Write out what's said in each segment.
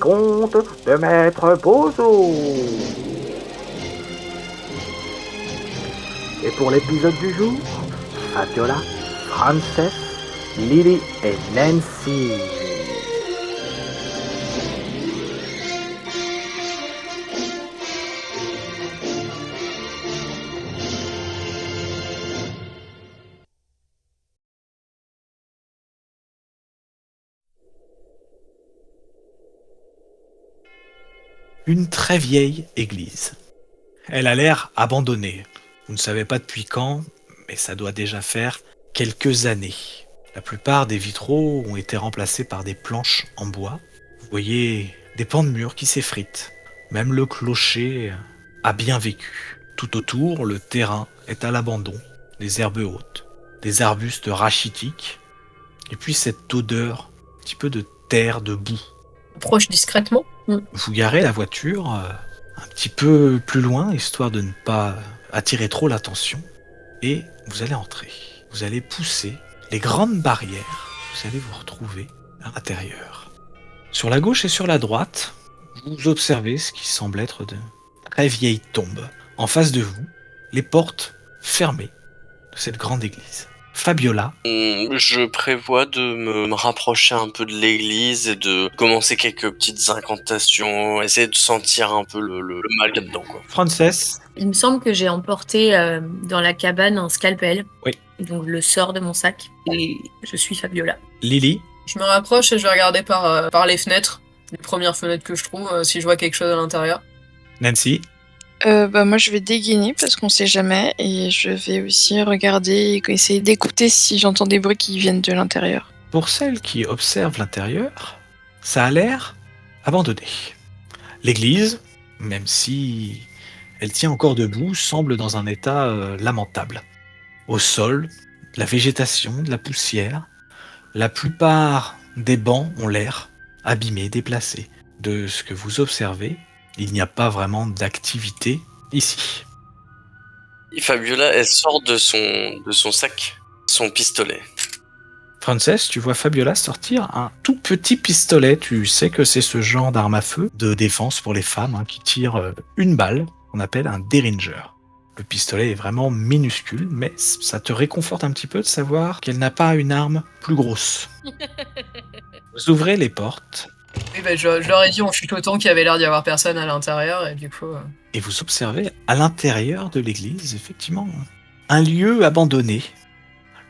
contes de Maître Bozo. Et pour l'épisode du jour, Fabiola, Frances, Lily et Nancy. Une très vieille église. Elle a l'air abandonnée. Vous ne savez pas depuis quand, mais ça doit déjà faire quelques années. La plupart des vitraux ont été remplacés par des planches en bois. Vous voyez des pans de murs qui s'effritent. Même le clocher a bien vécu. Tout autour, le terrain est à l'abandon. Des herbes hautes, des arbustes rachitiques, et puis cette odeur, un petit peu de terre, de boue. Approche discrètement. Vous garez la voiture un petit peu plus loin, histoire de ne pas attirer trop l'attention, et vous allez entrer. Vous allez pousser les grandes barrières, vous allez vous retrouver à l'intérieur. Sur la gauche et sur la droite, vous observez ce qui semble être de très vieilles tombes. En face de vous, les portes fermées de cette grande église. Fabiola, Je prévois de me rapprocher un peu de l'église et de commencer quelques petites incantations, essayer de sentir un peu le mal qu'il y a dedans, quoi. Frances, Il me semble que j'ai emporté dans la cabane un scalpel. Oui. Donc je le sors de mon sac et je suis Fabiola. Lily, Je me rapproche et je vais regarder par les fenêtres, les premières fenêtres que je trouve, si je vois quelque chose à l'intérieur. Nancy, Moi je vais dégainer parce qu'on sait jamais et je vais aussi regarder et essayer d'écouter si j'entends des bruits qui viennent de l'intérieur. pour celle qui observe l'intérieur, ça a l'air abandonné. L'église, même si elle tient encore debout, semble dans un état lamentable. Au sol, de la végétation, de la poussière. La plupart des bancs ont l'air abîmés, déplacés. De ce que vous observez, il n'y a pas vraiment d'activité ici. Et Fabiola, elle sort de son sac son pistolet. Frances, tu vois Fabiola sortir un tout petit pistolet. Tu sais que c'est ce genre d'arme à feu de défense pour les femmes qui tire une balle, qu'on appelle un Derringer. Le pistolet est vraiment minuscule, mais ça te réconforte un petit peu de savoir qu'elle n'a pas une arme plus grosse. Vous ouvrez les portes Et ben, je leur ai dit en chuchotant qu'il y avait l'air d'y avoir personne à l'intérieur, et du coup... et vous observez à l'intérieur de l'église, effectivement, un lieu abandonné.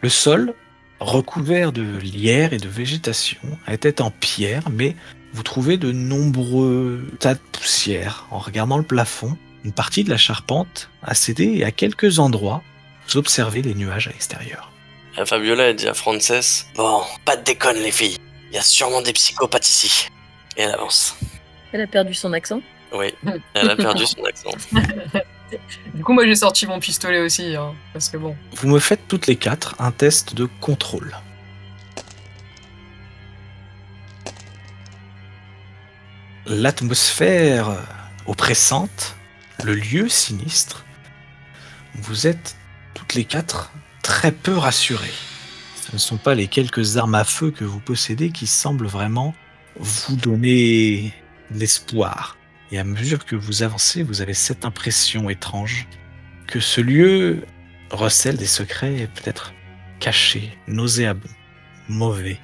Le sol, recouvert de lierre et de végétation, était en pierre, mais vous trouvez de nombreux tas de poussière. En regardant le plafond, une partie de la charpente a cédé et à quelques endroits, vous observez les nuages à l'extérieur. Et Fabiola, elle dit à Frances, bon, pas de déconne les filles, il y a sûrement des psychopathes ici. Et elle avance. Elle a perdu son accent. Oui, elle a perdu son accent. Du coup, moi, j'ai sorti mon pistolet aussi, parce que bon... Vous me faites toutes les quatre un test de contrôle. L'atmosphère oppressante, le lieu sinistre, vous êtes toutes les quatre très peu rassurées. Ce ne sont pas les quelques armes à feu que vous possédez qui semblent vraiment vous donner de l'espoir. Et à mesure que vous avancez, vous avez cette impression étrange que ce lieu recèle des secrets peut-être cachés, nauséabonds, mauvais.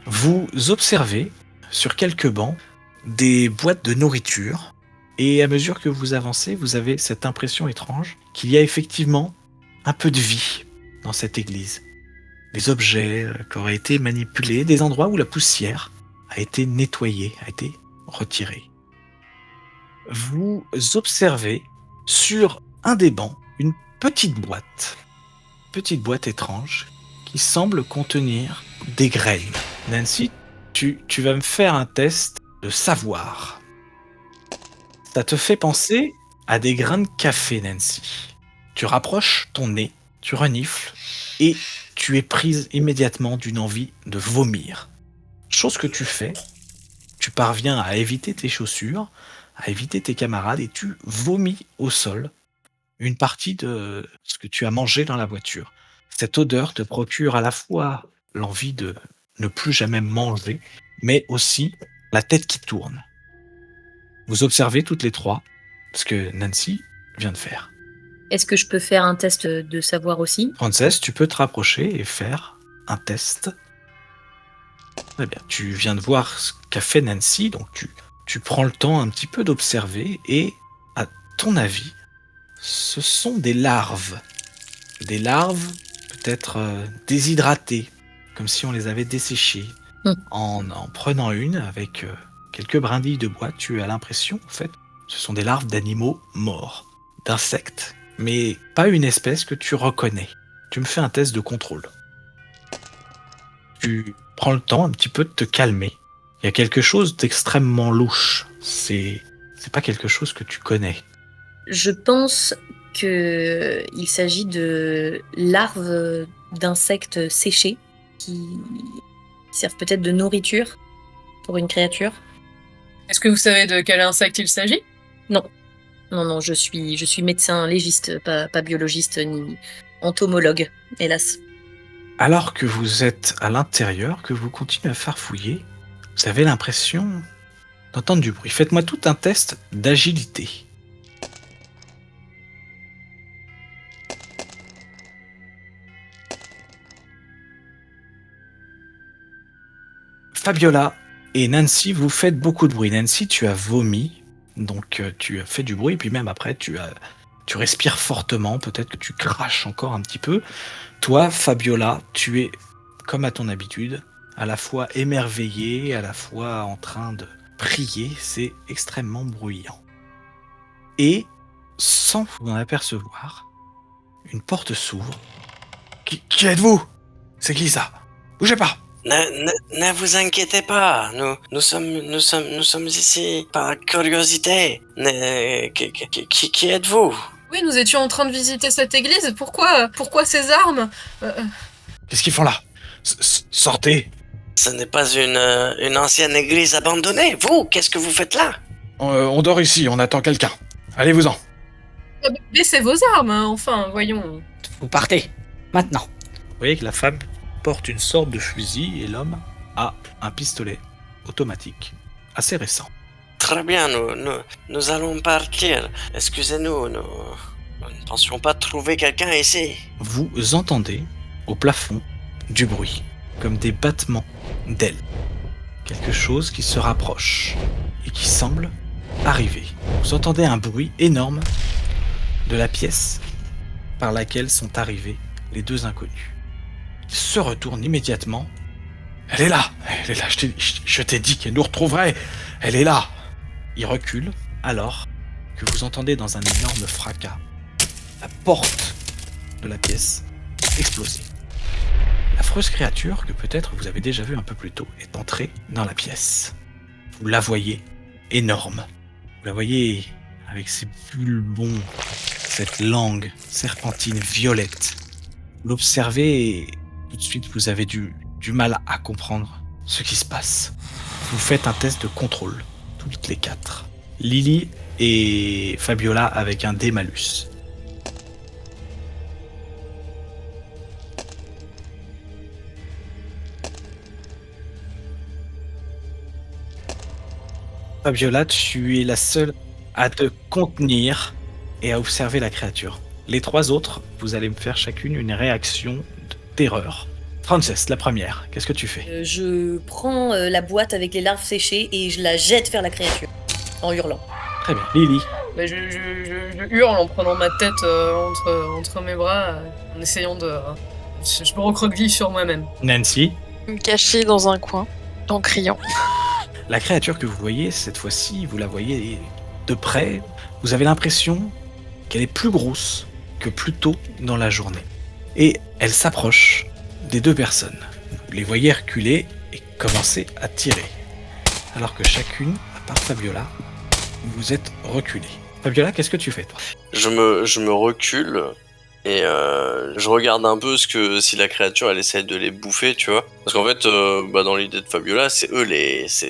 Vous observez sur quelques bancs des boîtes de nourriture et à mesure que vous avancez, vous avez cette impression étrange qu'il y a effectivement un peu de vie dans cette église. Des objets qui auraient été manipulés, des endroits où la poussière a été nettoyée, a été retirée. Vous observez sur un des bancs une petite boîte étrange qui semble contenir des graines. Nancy, tu vas me faire un test de savoir. Ça te fait penser à des grains de café, Nancy. Tu rapproches ton nez, tu renifles et tu es prise immédiatement d'une envie de vomir. Chose que tu fais, tu parviens à éviter tes chaussures, à éviter tes camarades et tu vomis au sol une partie de ce que tu as mangé dans la voiture. Cette odeur te procure à la fois l'envie de ne plus jamais manger, mais aussi la tête qui tourne. Vous observez toutes les trois ce que Nancy vient de faire. Est-ce que je peux faire un test de savoir aussi? Frances, tu peux te rapprocher et faire un test. Très bien. Tu viens de voir ce qu'a fait Nancy, donc tu prends le temps un petit peu d'observer et, à ton avis, ce sont des larves. Des larves peut-être déshydratées, comme si on les avait desséchées. En prenant une avec quelques brindilles de bois, tu as l'impression, en fait, ce sont des larves d'animaux morts, d'insectes, mais pas une espèce que tu reconnais. Tu me fais un test de contrôle. Tu prends le temps un petit peu de te calmer. Il y a quelque chose d'extrêmement louche. C'est pas quelque chose que tu connais. Je pense qu'il s'agit de larves d'insectes séchés qui servent peut-être de nourriture pour une créature. Est-ce que vous savez de quel insecte il s'agit? Non, je suis médecin légiste, pas biologiste ni entomologue, hélas. Alors que vous êtes à l'intérieur, que vous continuez à farfouiller, vous avez l'impression d'entendre du bruit. Faites-moi tout un test d'agilité. Fabiola et Nancy, vous faites beaucoup de bruit. Nancy, tu as vomi, donc tu as fait du bruit, puis même après, tu respires fortement, peut-être que tu craches encore un petit peu. Toi, Fabiola, tu es, comme à ton habitude, à la fois émerveillée, à la fois en train de prier, c'est extrêmement bruyant. Et, sans vous en apercevoir, une porte s'ouvre. Qui êtes-vous? C'est qui ça? Bougez pas! Ne vous inquiétez pas, nous sommes ici par curiosité. Qui êtes-vous? Oui, nous étions en train de visiter cette église. Pourquoi ces armes? Qu'est-ce qu'ils font là? Sortez! Ce n'est pas une ancienne église abandonnée. Vous, qu'est-ce que vous faites là? On dort ici, on attend quelqu'un. Allez-vous-en. Laissez vos armes, hein, enfin, voyons. Vous partez, maintenant. Vous voyez que la femme porte une sorte de fusil et l'homme a un pistolet automatique assez récent. Très bien, nous allons partir. Excusez-nous, nous ne pensions pas trouver quelqu'un ici. Vous entendez au plafond du bruit, comme des battements d'ailes. Quelque chose qui se rapproche et qui semble arriver. Vous entendez un bruit énorme de la pièce par laquelle sont arrivés les deux inconnus. Ils se retournent immédiatement. Elle est là, je t'ai dit qu'elle nous retrouverait. Elle est là. Ils reculent alors que vous entendez dans un énorme fracas la porte de la pièce exploser. L'affreuse créature, que peut-être vous avez déjà vue un peu plus tôt, est entrée dans la pièce. Vous la voyez énorme. Vous la voyez avec ses bulbons, cette langue serpentine violette. Vous l'observez et tout de suite vous avez du mal à comprendre ce qui se passe. Vous faites un test de contrôle, toutes les quatre. Lily et Fabiola avec un dé malus. Fabiola, tu es la seule à te contenir et à observer la créature. Les trois autres, vous allez me faire chacune une réaction de terreur. Frances, la première, qu'est-ce que tu fais? Je prends la boîte avec les larves séchées et je la jette vers la créature, en hurlant. Très bien. Lily? Je hurle en prenant ma tête entre mes bras, en essayant de... Je me recroqueville sur moi-même. Nancy? Me cacher dans un coin, en criant. La créature que vous voyez, cette fois-ci, vous la voyez de près. Vous avez l'impression qu'elle est plus grosse que plus tôt dans la journée. Et elle s'approche des deux personnes. Vous les voyez reculer et commencer à tirer. Alors que chacune, à part Fabiola, vous êtes reculés. Fabiola, qu'est-ce que tu fais, toi? Je me recule et je regarde un peu si la créature elle essaie de les bouffer, tu vois. Parce qu'en fait, dans l'idée de Fabiola, ce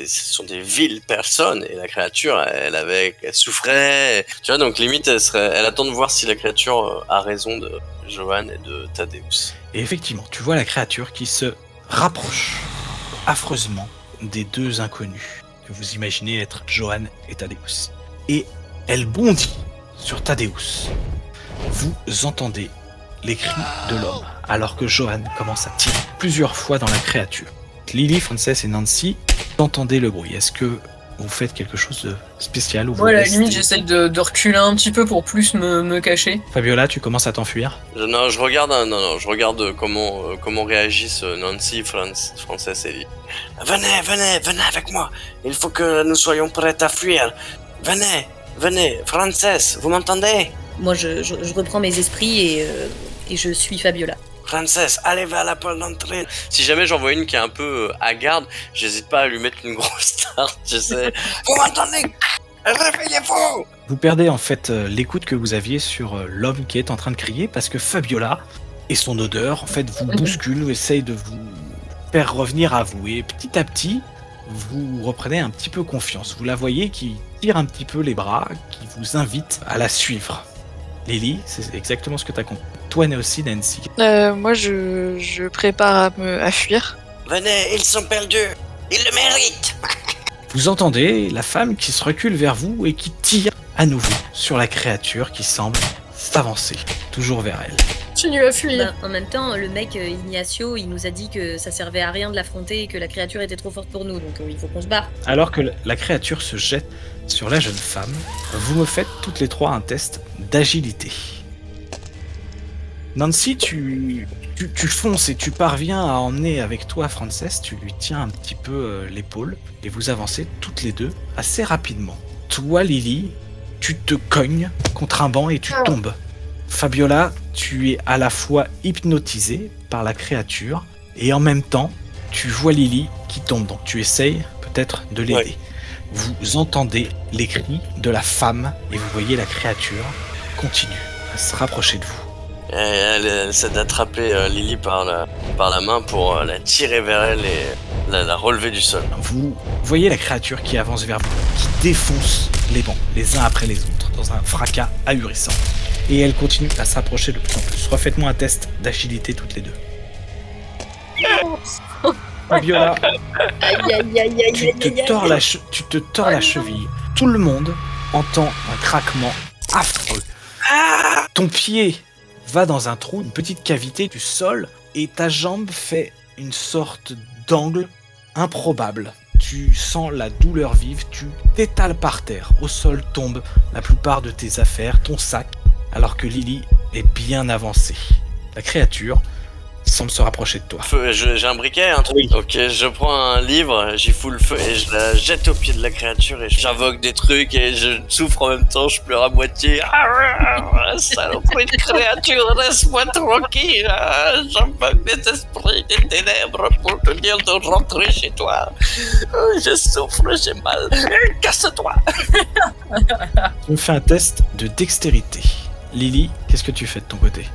sont des viles personnes et la créature, elle souffrait, tu vois. Donc limite, elle attend de voir si la créature a raison de Johan et de Thaddeus. Et effectivement, tu vois la créature qui se rapproche affreusement des deux inconnus. que vous imaginez être Johan et Thaddeus. Et elle bondit sur Thaddeus. Vous entendez les cris de l'homme, alors que Johan commence à tirer plusieurs fois dans la créature. Lily, Frances et Nancy, vous entendez le bruit. Est-ce que vous faites quelque chose de spécial ou vous Moi, à la restez... limite, j'essaye de reculer un petit peu pour plus me cacher. Fabiola, tu commences à t'enfuir. Non, je regarde comment réagissent Nancy, Frances et Lily. Venez avec moi. Il faut que nous soyons prêts à fuir. Venez, Frances, vous m'entendez? Moi, je reprends mes esprits et je suis Fabiola. Frances, allez vers la porte d'entrée. Si jamais j'en vois une qui est un peu hagarde, j'hésite pas à lui mettre une grosse tarte, je sais. Vous m'entendez? Réveillez-vous! Vous perdez en fait l'écoute que vous aviez sur l'homme qui est en train de crier parce que Fabiola et son odeur en fait vous bousculent ou essayent de vous faire revenir à vous. Et petit à petit, vous reprenez un petit peu confiance. Vous la voyez qui tire un petit peu les bras, qui vous invite à la suivre. Lily, c'est exactement ce que tu as compris. Toi aussi, Nancy. Moi, je prépare à fuir. Venez, ils sont perdus. Ils le méritent. Vous entendez la femme qui se recule vers vous et qui tire à nouveau sur la créature qui semble s'avancer, toujours vers elle. Continue à fuir. En même temps, le mec Ignacio, il nous a dit que ça servait à rien de l'affronter et que la créature était trop forte pour nous, donc il faut qu'on se barre. Alors que la créature se jette sur la jeune femme, vous me faites toutes les trois un test d'agilité. Nancy, tu fonces et tu parviens à emmener avec toi Frances, tu lui tiens un petit peu l'épaule et vous avancez toutes les deux assez rapidement. Toi, Lily, tu te cognes contre un banc et tu tombes. Fabiola, tu es à la fois hypnotisée par la créature et en même temps, tu vois Lily qui tombe. Donc tu essayes peut-être de l'aider. Ouais. Vous entendez les cris de la femme et vous voyez la créature continue à se rapprocher de vous. Elle essaie d'attraper Lily par la main pour la tirer vers elle et la relever du sol. Vous voyez la créature qui avance vers vous, qui défonce les bancs, les uns après les autres, dans un fracas ahurissant. Et elle continue à s'approcher de plus en plus. Refaites-moi un test d'agilité toutes les deux. Fabiola, tu te tords la cheville. Tout le monde entend un craquement affreux. Ton pied va dans un trou, une petite cavité du sol, et ta jambe fait une sorte d'angle improbable. Tu sens la douleur vive, tu t'étales par terre. Au sol tombe la plupart de tes affaires, ton sac, alors que Lily est bien avancée. La créature semble se rapprocher de toi. J'ai un briquet, un truc. Oui. Ok, je prends un livre, j'y fous le feu et je la jette au pied de la créature et j'invoque des trucs et je souffre en même temps, je pleure à moitié. Saloperie de créature, laisse-moi tranquille. J'invoque des esprits, des ténèbres pour te dire de rentrer chez toi. Je souffre, j'ai mal. Casse-toi. Tu me fais un test de dextérité. Lily, qu'est-ce que tu fais de ton côté?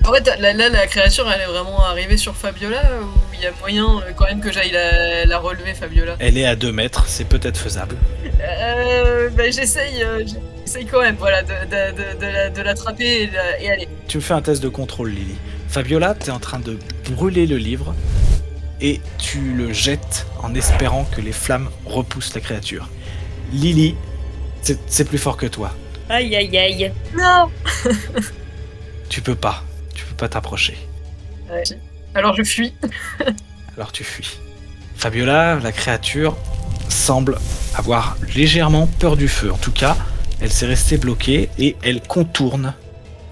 En fait, là, la créature, elle est vraiment arrivée sur Fabiola ou il y a moyen quand même que j'aille la relever, Fabiola? Elle est à 2 mètres, c'est peut-être faisable. J'essaye quand même, voilà, de l'attraper et aller. Tu me fais un test de contrôle, Lily. Fabiola, t'es en train de brûler le livre et tu le jettes en espérant que les flammes repoussent la créature. Lily, c'est plus fort que toi. Aïe aïe aïe. Non. Tu peux pas t'approcher. Ouais. Alors je fuis. Alors tu fuis. Fabiola, la créature, semble avoir légèrement peur du feu. En tout cas, elle s'est restée bloquée et elle contourne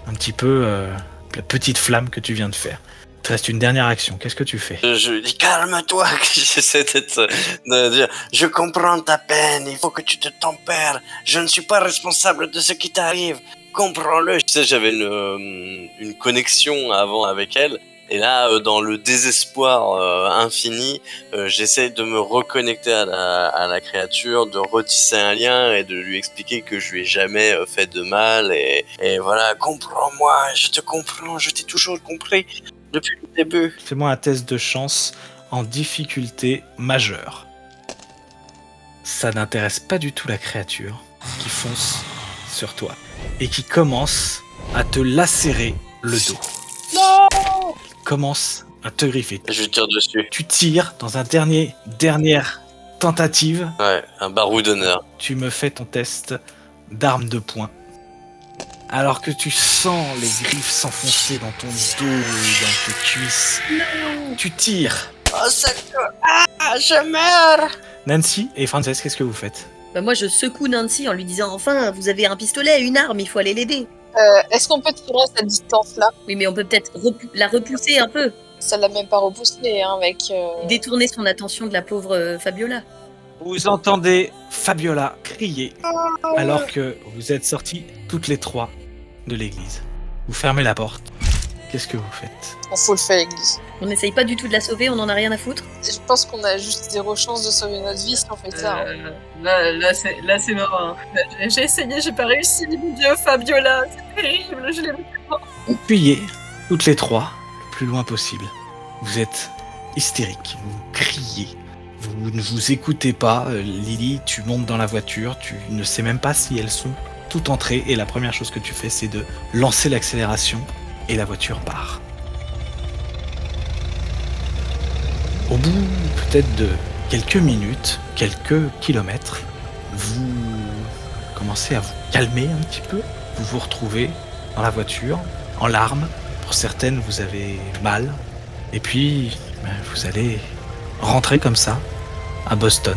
un petit peu la petite flamme que tu viens de faire. Il te reste une dernière action. Qu'est-ce que tu fais? Je dis calme-toi, j'essaie de dire je comprends ta peine, il faut que tu te tempères, je ne suis pas responsable de ce qui t'arrive, comprends-le. Tu sais, j'avais une connexion avant avec elle, et là, dans le désespoir infini, j'essaie de me reconnecter à la créature, de retisser un lien et de lui expliquer que je lui ai jamais fait de mal, et voilà, comprends-moi, je te comprends, je t'ai toujours compris. Depuis le début. Fais-moi un test de chance en difficulté majeure. Ça n'intéresse pas du tout la créature qui fonce sur toi et qui commence à te lacérer le dos. Non. Commence à te griffer. Je tire dessus. Tu tires dans un dernière tentative. Ouais, un baroudonneur. Tu me fais ton test d'arme de poing. Alors que tu sens les griffes s'enfoncer dans ton dos et dans tes cuisses, tu tires. Oh, je meurs! Nancy et Frances, qu'est-ce que vous faites? Bah moi, je secoue Nancy en lui disant enfin, vous avez un pistolet, une arme, il faut aller l'aider. Est-ce qu'on peut tirer à cette distance-là? Oui, mais on peut peut-être la repousser un peu, Ça l'a même pas repoussé, hein, avec... détourner son attention de la pauvre Fabiola. Vous entendez Fabiola crier alors que vous êtes sortis toutes les trois de l'église. Vous fermez la porte. Qu'est-ce que vous faites? On faut le faire, l'église. On n'essaye pas du tout de la sauver, on en a rien à foutre. Je pense qu'on a juste zéro chance de sauver notre vie si on fait ça. Hein. Là, c'est mort. Hein. J'ai essayé, j'ai pas réussi. Mon Dieu, Fabiola, c'est terrible. Je l'ai vu. Vous fuyez toutes les trois le plus loin possible. Vous êtes hystériques, vous criez. Vous ne vous écoutez pas. Lily, tu montes dans la voiture, tu ne sais même pas si elles sont toutes entrées et la première chose que tu fais, c'est de lancer l'accélération et la voiture part. Au bout peut-être de quelques minutes, quelques kilomètres, vous commencez à vous calmer un petit peu. Vous vous retrouvez dans la voiture, en larmes. Pour certaines, vous avez mal. Et puis, vous allez rentrer comme ça à Boston.